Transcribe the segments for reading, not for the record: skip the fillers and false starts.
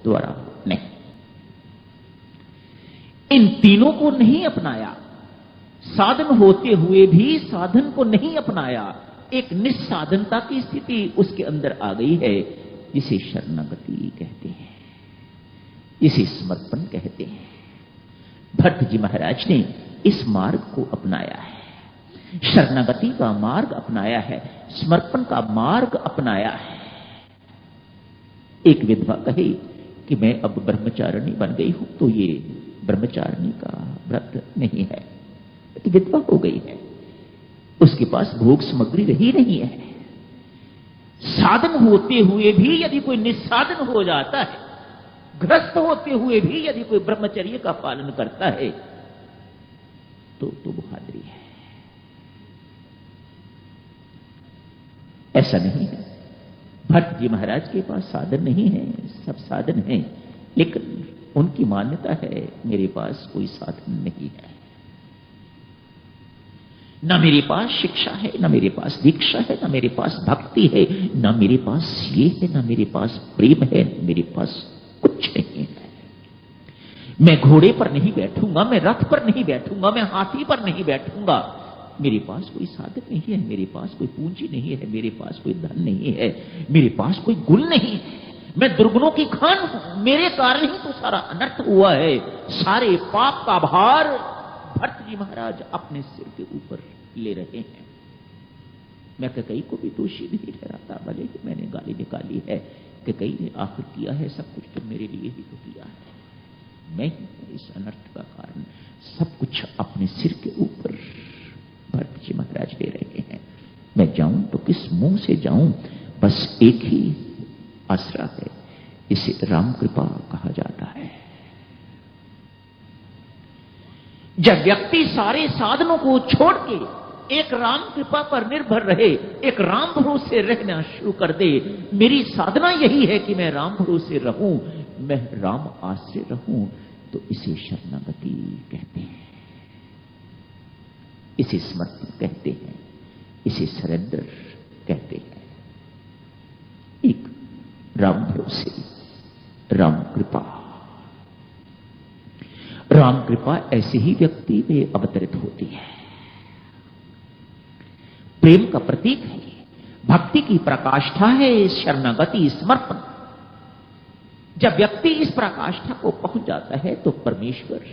द्वारा नहीं। इन तीनों को नहीं अपनाया, साधन होते हुए भी साधन को नहीं अपनाया, एक निस्साधनता की स्थिति उसके अंदर आ गई है, जिसे शरणागति कहते हैं, इसे समर्पण कहते हैं। भट्ट जी महाराज ने इस मार्ग को अपनाया है, शरणागति का मार्ग अपनाया है, समर्पण का मार्ग अपनाया है। एक विधवा कहे कि मैं अब ब्रह्मचारिणी बन गई हूं, तो ये ब्रह्मचारिणी का व्रत नहीं है, तो विधवा हो गई है, उसके पास भोग सामग्री रही नहीं है। साधन होते हुए भी यदि कोई निस्साधन हो जाता है, ग्रस्त होते हुए भी यदि कोई ब्रह्मचर्य का पालन करता है, तो बहादुरी है। ऐसा नहीं है। भट्ट जी महाराज के पास साधन नहीं है, सब साधन है, लेकिन उनकी मान्यता है मेरे पास कोई साधन नहीं है, ना मेरे पास शिक्षा है, ना मेरे पास दीक्षा है, ना मेरे पास भक्ति है, ना मेरे पास ये है, ना मेरे पास प्रेम है, मेरे पास कुछ नहीं है। मैं घोड़े पर नहीं बैठूंगा, मैं रथ पर नहीं बैठूंगा, मैं हाथी पर नहीं बैठूंगा, मेरे पास कोई साधन नहीं है, मेरे पास कोई पूंजी नहीं है, मेरे पास कोई धन नहीं है, मेरे पास कोई गुण नहीं है, मैं दुर्गुणों की खान हूं, मेरे कारण ही तो सारा अनर्थ हुआ है, सारे पाप का भार भट्ट जी महाराज अपने सिर के ऊपर ले रहे हैं। मैं कैकेयी को भी दोषी नहीं ठहराता, भले ही मैंने गाली निकाली है, कैकेयी ने आखिर किया है सब कुछ तो मेरे लिए ही तो किया है, मैं ही इस अनर्थ का कारण, सब कुछ अपने सिर के ऊपर भट्ट जी महाराज ले रहे हैं। मैं जाऊं तो किस मुंह से जाऊं, बस एक ही आसरा है, इसे राम कृपा कहा जाता है। जब व्यक्ति सारे साधनों को छोड़ के एक राम कृपा पर निर्भर रहे, एक राम भरोसे रहना शुरू कर दे, मेरी साधना यही है कि मैं राम भरोसे रहूं, मैं राम आश्रय रहूं, तो इसे शरणागति कहते हैं, इसे समर्पण कहते हैं, इसे सरेंडर कहते हैं। एक राम भरोसे, राम कृपा। राम कृपा ऐसे ही व्यक्ति में अवतरित होती है, प्रेम का प्रतीक है, भक्ति की प्रकाष्ठा है शरणागति, समर्पण। जब व्यक्ति इस प्रकाष्ठा को पहुंच जाता है तो परमेश्वर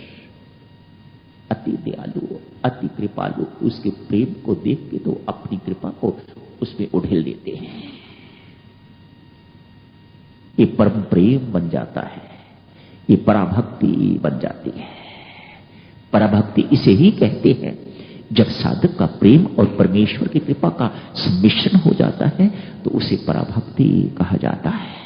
अति दयालु, अति कृपालु, उसके प्रेम को देख के तो अपनी कृपा को उसमें उड़ेल देते हैं। ये परम प्रेम बन जाता है, ये पराभक्ति बन जाती है। पराभक्ति इसे ही कहते हैं जब साधक का प्रेम और परमेश्वर की कृपा का सम्मिश्रण हो जाता है तो उसे पराभक्ति कहा जाता है।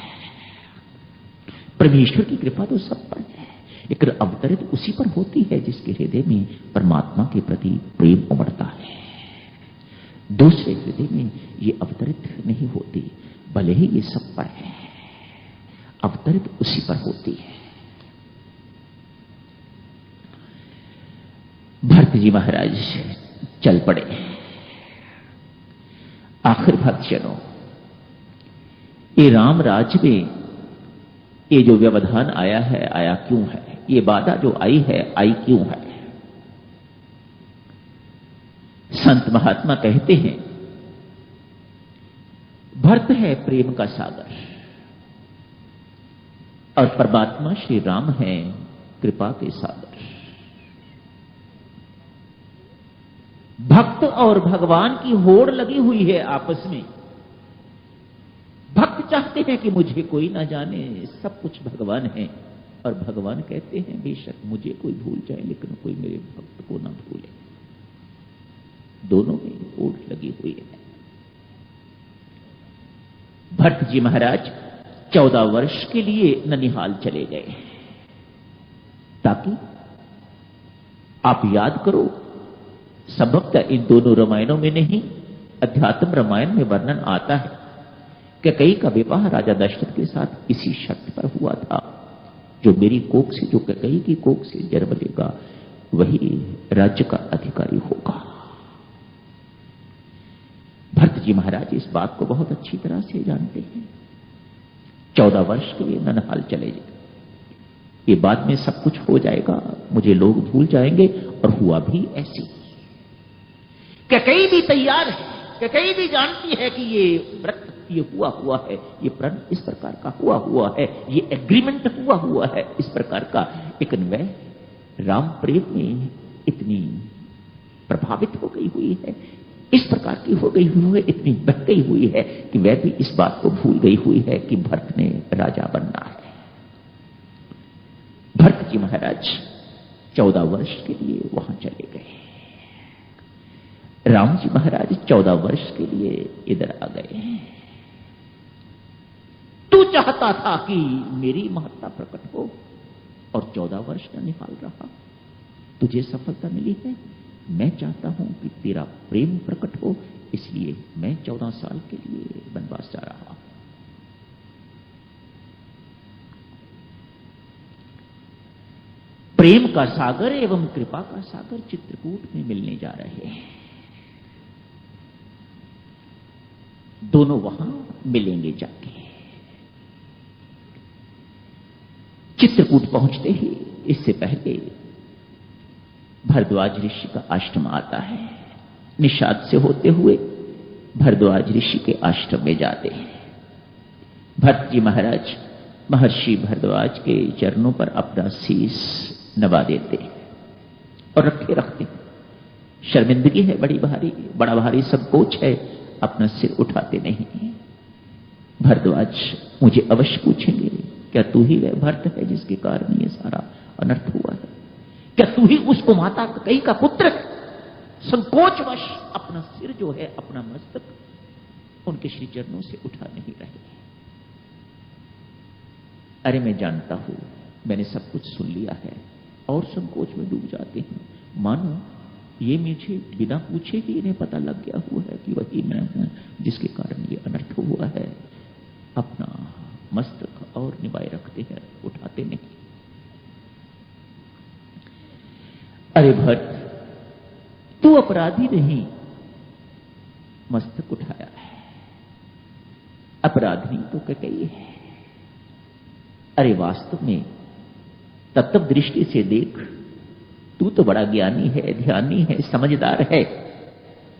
परमेश्वर की कृपा तो सब पर है, लेकिन अवतरित उसी पर होती है जिसके हृदय में परमात्मा के प्रति प्रेम उमड़ता है। दूसरे हृदय में ये अवतरित नहीं होती, भले ही ये सब पर है, अवतरित उसी पर होती है। भरत जी महाराज चल पड़े। आखिर भक्तजनों, ये राम राज्य में ये जो व्यवधान आया है, आया क्यों है? ये बाधा जो आई है, आई क्यों है? संत महात्मा कहते हैं भरत है प्रेम का सागर और परमात्मा श्री राम है कृपा के सागर। भक्त और भगवान की होड़ लगी हुई है आपस में। भक्त चाहते हैं कि मुझे कोई ना जाने, सब कुछ भगवान है, और भगवान कहते हैं बेशक मुझे कोई भूल जाए लेकिन कोई मेरे भक्त को ना भूले। दोनों में होड़ लगी हुई है। भट्ट जी महाराज 14 वर्ष के लिए ननिहाल चले गए, ताकि आप याद करो, संभवतः इन दोनों रामायणों में नहीं, अध्यात्म रामायण में वर्णन आता है कैकेयी का विवाह राजा दशरथ के साथ इसी शर्त पर हुआ था, जो मेरी कोख से, जो कैकेयी की कोख से जन्म लेगा वही राज्य का अधिकारी होगा। भरत जी महाराज इस बात को बहुत अच्छी तरह से जानते हैं। 14 वर्ष के लिए ननिहाल चले गए। ये बाद में सब कुछ हो जाएगा, मुझे लोग भूल जाएंगे। और हुआ भी ऐसी। कैकेयी भी तैयार है, कैकेयी भी जानती है कि ये व्रत ये हुआ है, ये प्रण इस प्रकार का हुआ है, ये एग्रीमेंट हुआ है इस प्रकार का। लेकिन वह राम प्रेम में इतनी प्रभावित हो गई हुई है, इस प्रकार की हो गई हुई है, इतनी बह गई हुई है कि वह भी इस बात को भूल गई हुई है कि भरत ने राजा बनना है। भरत जी महाराज 14 वर्ष के लिए वहां चले गए। राम जी महाराज 14 वर्ष के लिए इधर आ गए। तू चाहता था कि मेरी महत्ता प्रकट हो और 14 वर्ष का निकाल रहा, तुझे सफलता मिली है। मैं चाहता हूं कि तेरा प्रेम प्रकट हो, इसलिए मैं 14 साल के लिए वनवास जा रहा हूं। प्रेम का सागर एवं कृपा का सागर चित्रकूट में मिलने जा रहे हैं। दोनों वहां मिलेंगे जाके। चित्रकूट पहुंचते ही इससे पहले भरद्वाज ऋषि का आश्रम आता है। निषाद से होते हुए भरद्वाज ऋषि के आश्रम में जाते हैं। भरत जी महाराज महर्षि भरद्वाज के चरणों पर अपना शीश नवा देते और रखे रखते। शर्मिंदगी है बड़ी भारी, बड़ा भारी संकोच है, अपना सिर उठाते नहीं। भरद्वाज मुझे अवश्य पूछेंगे, क्या तू ही वह भरत है जिसके कारण ये सारा अनर्थ हुआ है? क्या तू ही उसको माता कैकेयी का पुत्र है? संकोचवश अपना सिर जो है, अपना मस्तक उनके श्री चरणों से उठा नहीं रहे। अरे मैं जानता हूं, मैंने सब कुछ सुन लिया है, और संकोच में डूब जाते हैं। मानो ये मुझे बिना पूछे ही इन्हें पता लग गया हुआ है कि वही मैं हूं जिसके कारण ये अनर्थ हुआ है। अपना मस्तक और निभाए रखते हैं, उठाते नहीं। अरे भट्ट, तू अपराधी नहीं, मस्तक उठाया है। अपराधी तो कैकेयी है। अरे वास्तव में तत्व दृष्टि से देख, तू तो बड़ा ज्ञानी है, ध्यानी है, समझदार है।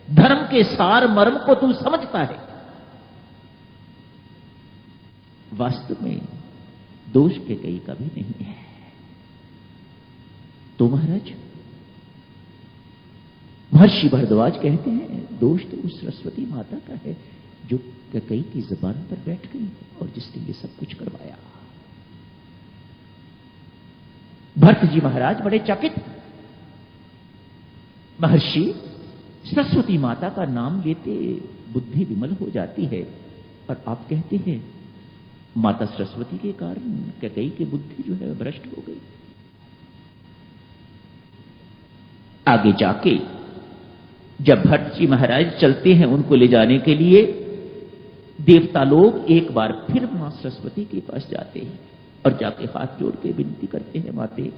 धर्म के सार मर्म को तू समझता है। वास्तव में दोष कैकेयी का भी नहीं है। तो महाराज, महर्षि भरद्वाज कहते हैं, दोष तो उस सरस्वती माता का है जो कैकेयी की जुबान पर बैठ गई और जिसने ये सब कुछ करवाया। भरत जी महाराज बड़े चकित। महर्षि, सरस्वती माता का नाम लेते बुद्धि विमल हो जाती है, और आप कहते हैं माता सरस्वती के कारण कैकेयी की बुद्धि जो है भ्रष्ट हो गई। आगे जाके जब भट्ट जी महाराज चलते हैं उनको ले जाने के लिए, देवता लोग एक बार फिर मां सरस्वती के पास जाते हैं और जाके हाथ जोड़ के विनती करते हैं, माते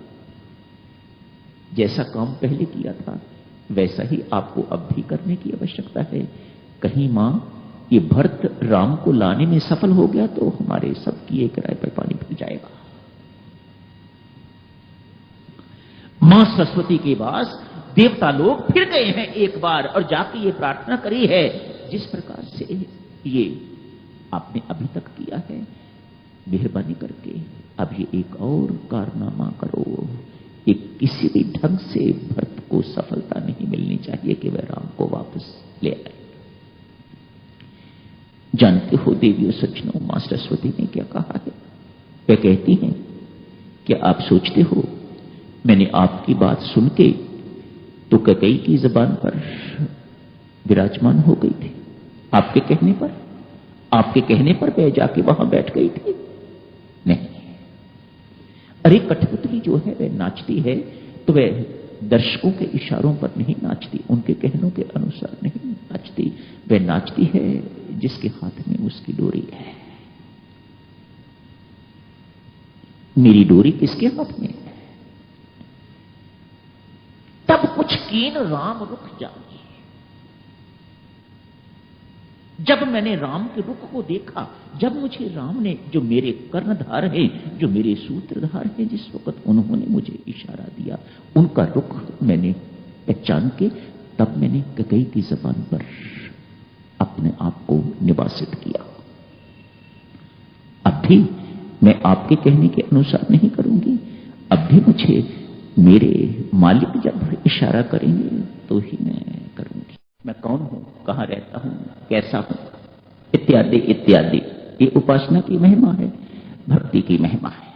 जैसा काम पहले किया था वैसा ही आपको अब भी करने की आवश्यकता है। कहीं मां ये भरत राम को लाने में सफल हो गया तो हमारे सब किए किराए पर पानी फिर जाएगा। मां सरस्वती के पास देवता लोग फिर गए हैं एक बार और जाके ये प्रार्थना करी है, जिस प्रकार से ये आपने अभी तक किया है, मेहरबानी करके अब ये एक और कारनामा करो। ये किसी भी ढंग से भरत को सफलता नहीं मिलनी चाहिए कि वह राम को वापस ले आए। जानते हो देवियों सज्जनों, मां सरस्वती ने क्या कहा है? वह कहती हैं कि आप सोचते हो मैंने आपकी बात सुन के तो कैकेयी की जुबान पर विराजमान हो गई थी। आपके कहने पर वह जाके वहां बैठ गई थी? नहीं। अरे कठपुतली जो है वह नाचती है तो वह दर्शकों के इशारों पर नहीं नाचती, उनके कहनों के अनुसार नहीं नाचती। वह नाचती है जिसके हाथ में उसकी डोरी है। मेरी डोरी किसके हाथ में है? तब कुछ कीन राम रुख जाए, जब मैंने राम के रुख को देखा, जब मुझे राम ने, जो मेरे कर्णधार हैं, जो मेरे सूत्रधार हैं, जिस वक्त उन्होंने मुझे इशारा दिया, उनका रुख मैंने पहचान के तब मैंने कैकेयी की जबान पर अपने आप को निवासित किया। अब भी मैं आपके कहने के अनुसार नहीं करूंगी। अब भी मुझे मेरे मालिक जब इशारा करेंगे तो ही मैं करूंगी। मैं कौन हूं, कहां रहता हूं, कैसा हूं, इत्यादि इत्यादि। ये उपासना की महिमा है, भक्ति की महिमा है।